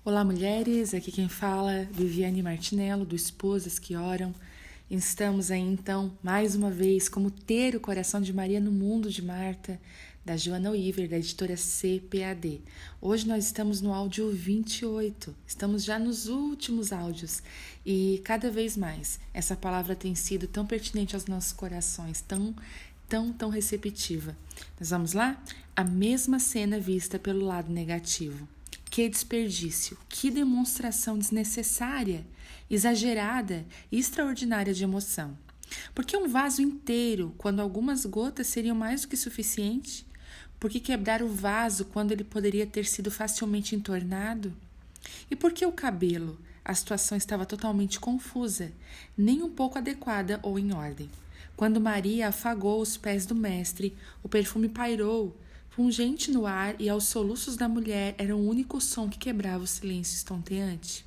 Olá, mulheres, aqui quem fala é Viviane Martinello, do Esposas que Oram. Estamos aí, então, mais uma vez, como ter o coração de Maria no mundo de Marta, da Joana Oliver, da editora CPAD. Hoje nós estamos no áudio 28, estamos já nos últimos áudios e cada vez mais essa palavra tem sido tão pertinente aos nossos corações, tão receptiva. Nós vamos lá? A mesma cena vista pelo lado negativo. Que desperdício, que demonstração desnecessária, exagerada e extraordinária de emoção. Por que um vaso inteiro, quando algumas gotas seriam mais do que suficiente? Por que quebrar o vaso quando ele poderia ter sido facilmente entornado? E por que o cabelo? A situação estava totalmente confusa, nem um pouco adequada ou em ordem. Quando Maria afagou os pés do mestre, o perfume pairou, pungente no ar, e aos soluços da mulher era o único som que quebrava o silêncio estonteante.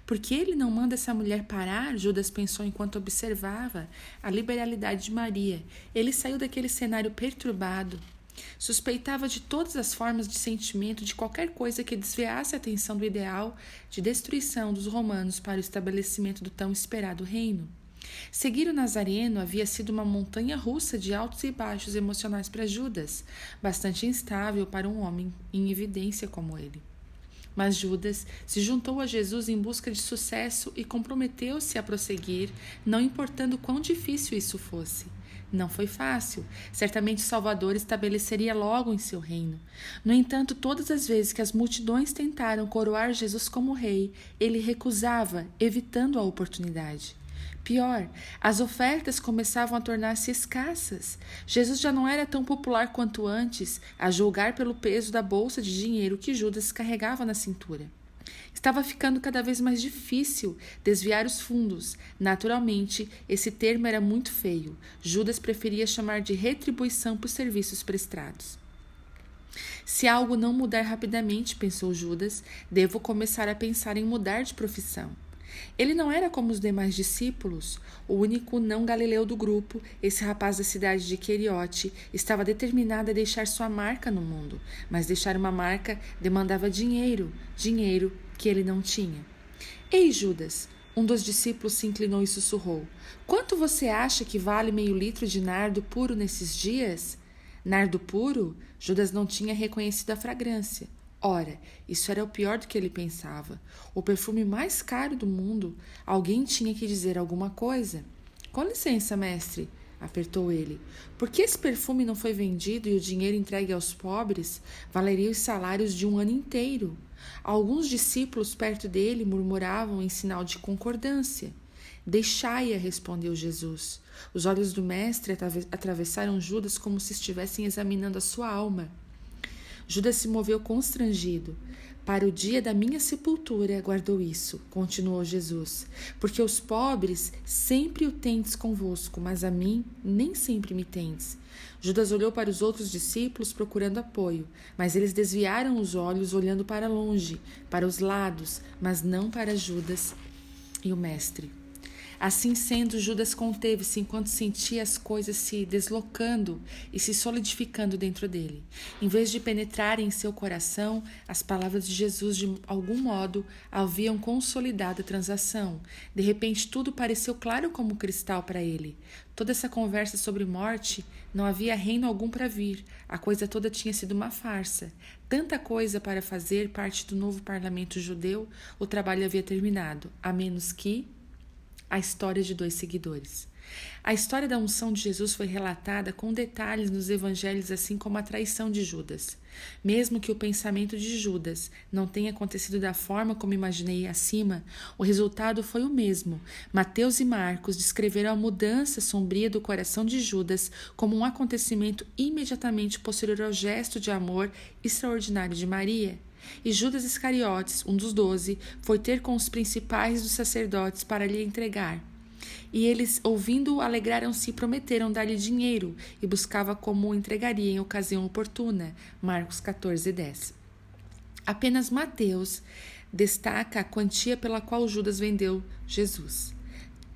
Por que ele não manda essa mulher parar? Judas pensou enquanto observava a liberalidade de Maria. Ele saiu daquele cenário perturbado. Suspeitava de todas as formas de sentimento, de qualquer coisa que desviasse a atenção do ideal de destruição dos romanos para o estabelecimento do tão esperado reino. Seguir o Nazareno havia sido uma montanha russa de altos e baixos emocionais para Judas, bastante instável para um homem em evidência como ele. Mas Judas se juntou a Jesus em busca de sucesso e comprometeu-se a prosseguir, não importando quão difícil isso fosse. Não foi fácil. Certamente o Salvador estabeleceria logo em seu reino. No entanto, todas as vezes que as multidões tentaram coroar Jesus como rei, ele recusava, evitando a oportunidade. Pior, as ofertas começavam a tornar-se escassas. Jesus já não era tão popular quanto antes, a julgar pelo peso da bolsa de dinheiro que Judas carregava na cintura. Estava ficando cada vez mais difícil desviar os fundos. Naturalmente, esse termo era muito feio. Judas preferia chamar de retribuição por serviços prestados. Se algo não mudar rapidamente, pensou Judas, devo começar a pensar em mudar de profissão. Ele não era como os demais discípulos, o único não galileu do grupo. Esse rapaz da cidade de Queriote estava determinado a deixar sua marca no mundo, mas deixar uma marca demandava dinheiro que ele não tinha. Ei, Judas! Um dos discípulos se inclinou e sussurrou. Quanto você acha que vale meio litro de nardo puro nesses dias? Nardo puro? Judas não tinha reconhecido a fragrância. Ora, isso era o pior do que ele pensava. O perfume mais caro do mundo. Alguém tinha que dizer alguma coisa. Com licença, mestre, apertou ele. Por que esse perfume não foi vendido e o dinheiro entregue aos pobres? Valeria os salários de um ano inteiro. Alguns discípulos perto dele murmuravam em sinal de concordância. Deixai-a, respondeu Jesus. Os olhos do mestre atravessaram Judas como se estivessem examinando a sua alma. Judas se moveu constrangido. Para o dia da minha sepultura guardou isso, continuou Jesus, porque os pobres sempre o tendes convosco, mas a mim nem sempre me tendes. Judas olhou para os outros discípulos procurando apoio, mas eles desviaram os olhos olhando para longe, para os lados, mas não para Judas e o mestre. Assim sendo, Judas conteve-se enquanto sentia as coisas se deslocando e se solidificando dentro dele. Em vez de penetrarem em seu coração, as palavras de Jesus de algum modo haviam consolidado a transação. De repente tudo pareceu claro como cristal para ele. Toda essa conversa sobre morte, não havia reino algum para vir. A coisa toda tinha sido uma farsa. Tanta coisa para fazer parte do novo parlamento judeu, o trabalho havia terminado, a menos que a história de 2 seguidores. A história da unção de Jesus foi relatada com detalhes nos evangelhos, assim como a traição de Judas. Mesmo que o pensamento de Judas não tenha acontecido da forma como imaginei acima, o resultado foi o mesmo. Mateus e Marcos descreveram a mudança sombria do coração de Judas como um acontecimento imediatamente posterior ao gesto de amor extraordinário de Maria. E Judas Iscariotes, um dos 12, foi ter com os principais dos sacerdotes para lhe entregar. E eles, ouvindo-o, alegraram-se e prometeram dar-lhe dinheiro, e buscava como o entregaria em ocasião oportuna. Marcos 14:10. Apenas Mateus destaca a quantia pela qual Judas vendeu Jesus.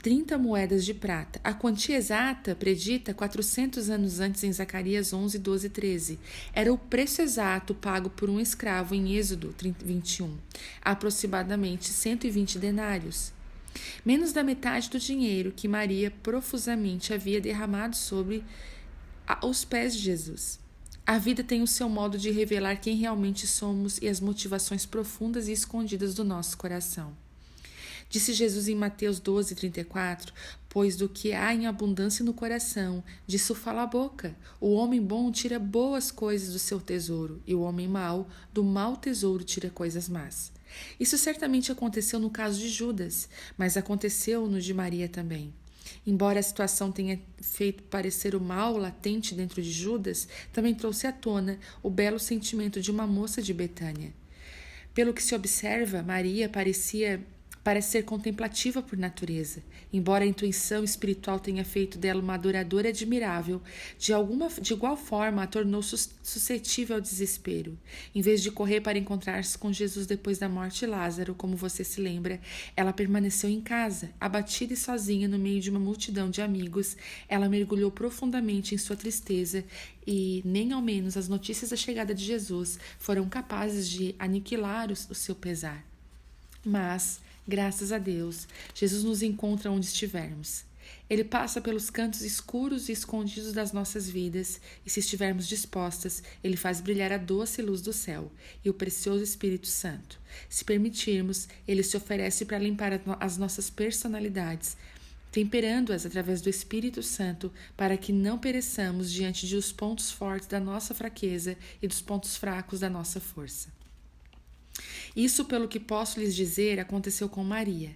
30 moedas de prata. A quantia exata, predita 400 anos antes em Zacarias 11, 12 e 13. Era o preço exato pago por um escravo em Êxodo 21, aproximadamente 120 denários. Menos da metade do dinheiro que Maria profusamente havia derramado sobre os pés de Jesus. A vida tem o seu modo de revelar quem realmente somos e as motivações profundas e escondidas do nosso coração. Disse Jesus em Mateus 12, 34, pois do que há em abundância no coração, disso fala a boca. O homem bom tira boas coisas do seu tesouro, e o homem mau, do mau tesouro, tira coisas más. Isso certamente aconteceu no caso de Judas, mas aconteceu no de Maria também. Embora a situação tenha feito parecer o mal latente dentro de Judas, também trouxe à tona o belo sentimento de uma moça de Betânia. Pelo que se observa, Maria parece ser contemplativa por natureza. Embora a intuição espiritual tenha feito dela uma adoradora admirável, de igual forma a tornou suscetível ao desespero. Em vez de correr para encontrar-se com Jesus depois da morte de Lázaro, como você se lembra, ela permaneceu em casa, abatida e sozinha no meio de uma multidão de amigos. Ela mergulhou profundamente em sua tristeza e nem ao menos as notícias da chegada de Jesus foram capazes de aniquilar o seu pesar. Mas, graças a Deus, Jesus nos encontra onde estivermos. Ele passa pelos cantos escuros e escondidos das nossas vidas, e se estivermos dispostas, Ele faz brilhar a doce luz do céu e o precioso Espírito Santo. Se permitirmos, Ele se oferece para limpar as nossas personalidades, temperando-as através do Espírito Santo, para que não pereçamos diante dos pontos fortes da nossa fraqueza e dos pontos fracos da nossa força. Isso, pelo que posso lhes dizer, aconteceu com Maria.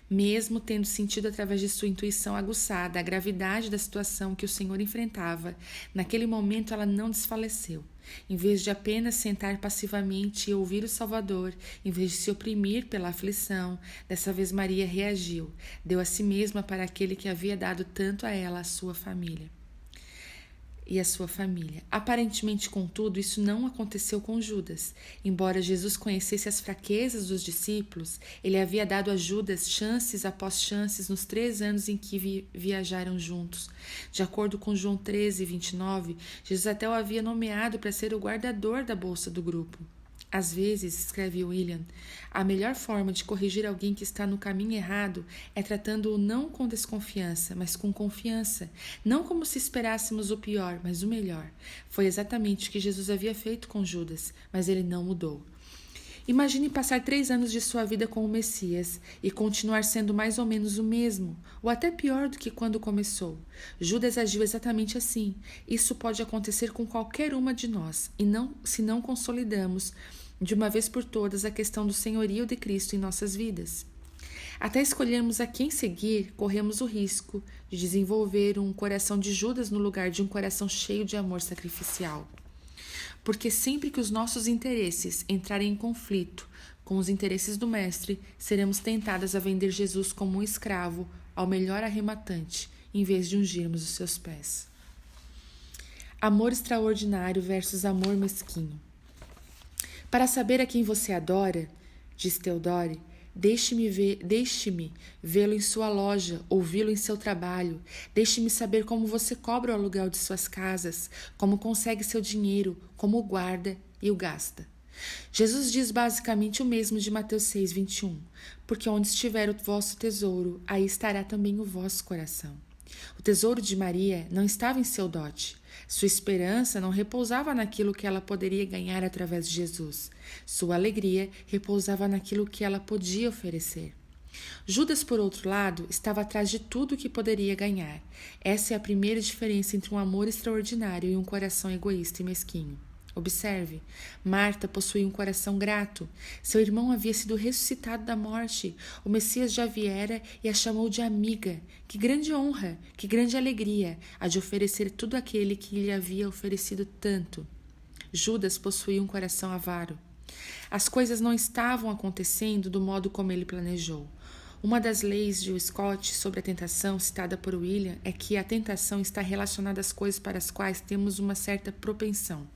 Mesmo tendo sentido através de sua intuição aguçada a gravidade da situação que o Senhor enfrentava, naquele momento ela não desfaleceu. Em vez de apenas sentar passivamente e ouvir o Salvador, em vez de se oprimir pela aflição, dessa vez Maria reagiu, deu a si mesma para aquele que havia dado tanto a ela, a sua família. Aparentemente, contudo, isso não aconteceu com Judas. Embora Jesus conhecesse as fraquezas dos discípulos, ele havia dado a Judas chances após chances nos 3 anos em que viajaram juntos. De acordo com João 13, 29, Jesus até o havia nomeado para ser o guardador da bolsa do grupo. Às vezes, escreve William, a melhor forma de corrigir alguém que está no caminho errado é tratando-o não com desconfiança, mas com confiança. Não como se esperássemos o pior, mas o melhor. Foi exatamente o que Jesus havia feito com Judas, mas ele não mudou. Imagine passar 3 anos de sua vida com o Messias e continuar sendo mais ou menos o mesmo, ou até pior do que quando começou. Judas agiu exatamente assim. Isso pode acontecer com qualquer uma de nós, e se não consolidamos de uma vez por todas a questão do senhorio de Cristo em nossas vidas. Até escolhermos a quem seguir, corremos o risco de desenvolver um coração de Judas no lugar de um coração cheio de amor sacrificial. Porque sempre que os nossos interesses entrarem em conflito com os interesses do Mestre, seremos tentadas a vender Jesus como um escravo ao melhor arrematante, em vez de ungirmos os seus pés. Amor extraordinário versus amor mesquinho. Para saber a quem você adora, diz Theodore, deixe-me vê-lo em sua loja, ouvi-lo em seu trabalho. Deixe-me saber como você cobra o aluguel de suas casas, como consegue seu dinheiro, como o guarda e o gasta. Jesus diz basicamente o mesmo de Mateus 6, 21. Porque onde estiver o vosso tesouro, aí estará também o vosso coração. O tesouro de Maria não estava em seu dote. Sua esperança não repousava naquilo que ela poderia ganhar através de Jesus. Sua alegria repousava naquilo que ela podia oferecer. Judas, por outro lado, estava atrás de tudo o que poderia ganhar. Essa é a primeira diferença entre um amor extraordinário e um coração egoísta e mesquinho. Observe, Marta possuía um coração grato. Seu irmão havia sido ressuscitado da morte. O Messias já viera e a chamou de amiga. Que grande honra, que grande alegria, a de oferecer tudo aquele que lhe havia oferecido tanto. Judas possuía um coração avaro. As coisas não estavam acontecendo do modo como ele planejou. Uma das leis de Scott sobre a tentação, citada por William, é que a tentação está relacionada às coisas para as quais temos uma certa propensão.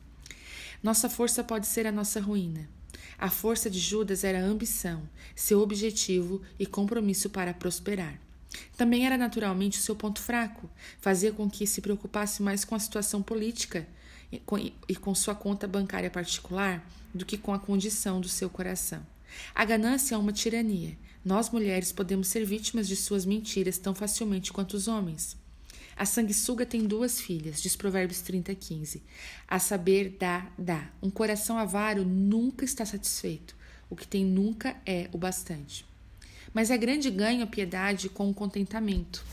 Nossa força pode ser a nossa ruína. A força de Judas era a ambição, seu objetivo e compromisso para prosperar. Também era naturalmente o seu ponto fraco, fazia com que se preocupasse mais com a situação política e com sua conta bancária particular do que com a condição do seu coração. A ganância é uma tirania. Nós, mulheres, podemos ser vítimas de suas mentiras tão facilmente quanto os homens. A sanguessuga tem 2 filhas, diz Provérbios 30:15. A saber, dá. Um coração avaro nunca está satisfeito. O que tem nunca é o bastante. Mas é grande ganho a piedade com o contentamento.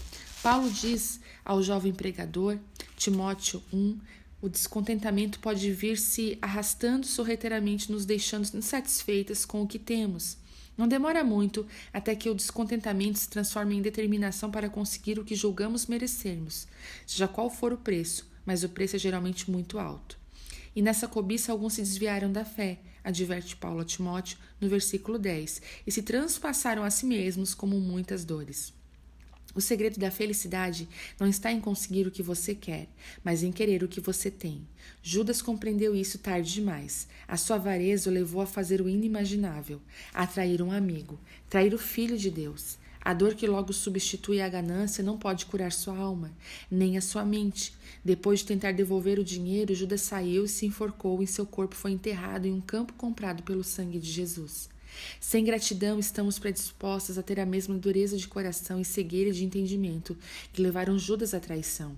Paulo diz ao jovem pregador, Timóteo 1, o descontentamento pode vir se arrastando sorrateiramente, nos deixando insatisfeitas com o que temos. Não demora muito até que o descontentamento se transforme em determinação para conseguir o que julgamos merecermos, seja qual for o preço, mas o preço é geralmente muito alto. E nessa cobiça alguns se desviaram da fé, adverte Paulo a Timóteo no versículo 10, e se transpassaram a si mesmos como muitas dores. O segredo da felicidade não está em conseguir o que você quer, mas em querer o que você tem. Judas compreendeu isso tarde demais. A sua avareza o levou a fazer o inimaginável, a trair um amigo, trair o Filho de Deus. A dor que logo substitui a ganância não pode curar sua alma, nem a sua mente. Depois de tentar devolver o dinheiro, Judas saiu e se enforcou e seu corpo foi enterrado em um campo comprado pelo sangue de Jesus. Sem gratidão, estamos predispostas a ter a mesma dureza de coração e cegueira de entendimento que levaram Judas à traição.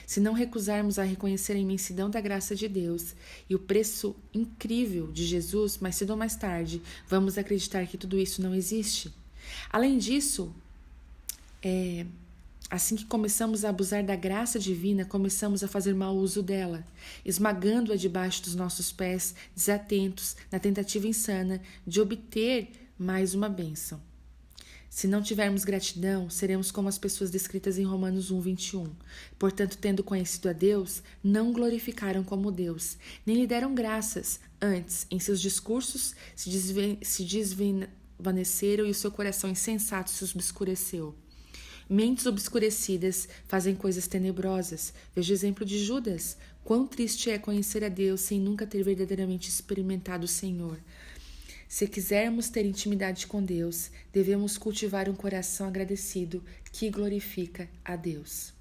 Se não recusarmos a reconhecer a imensidão da graça de Deus e o preço incrível de Jesus, mais cedo ou mais tarde, vamos acreditar que tudo isso não existe. Além disso, assim que começamos a abusar da graça divina, começamos a fazer mau uso dela, esmagando-a debaixo dos nossos pés, desatentos, na tentativa insana de obter mais uma bênção. Se não tivermos gratidão, seremos como as pessoas descritas em Romanos 1:21. Portanto, tendo conhecido a Deus, não glorificaram como Deus, nem lhe deram graças. Antes, em seus discursos, se desvaneceram e o seu coração insensato se obscureceu. Mentes obscurecidas fazem coisas tenebrosas. Veja o exemplo de Judas. Quão triste é conhecer a Deus sem nunca ter verdadeiramente experimentado o Senhor. Se quisermos ter intimidade com Deus, devemos cultivar um coração agradecido que glorifica a Deus.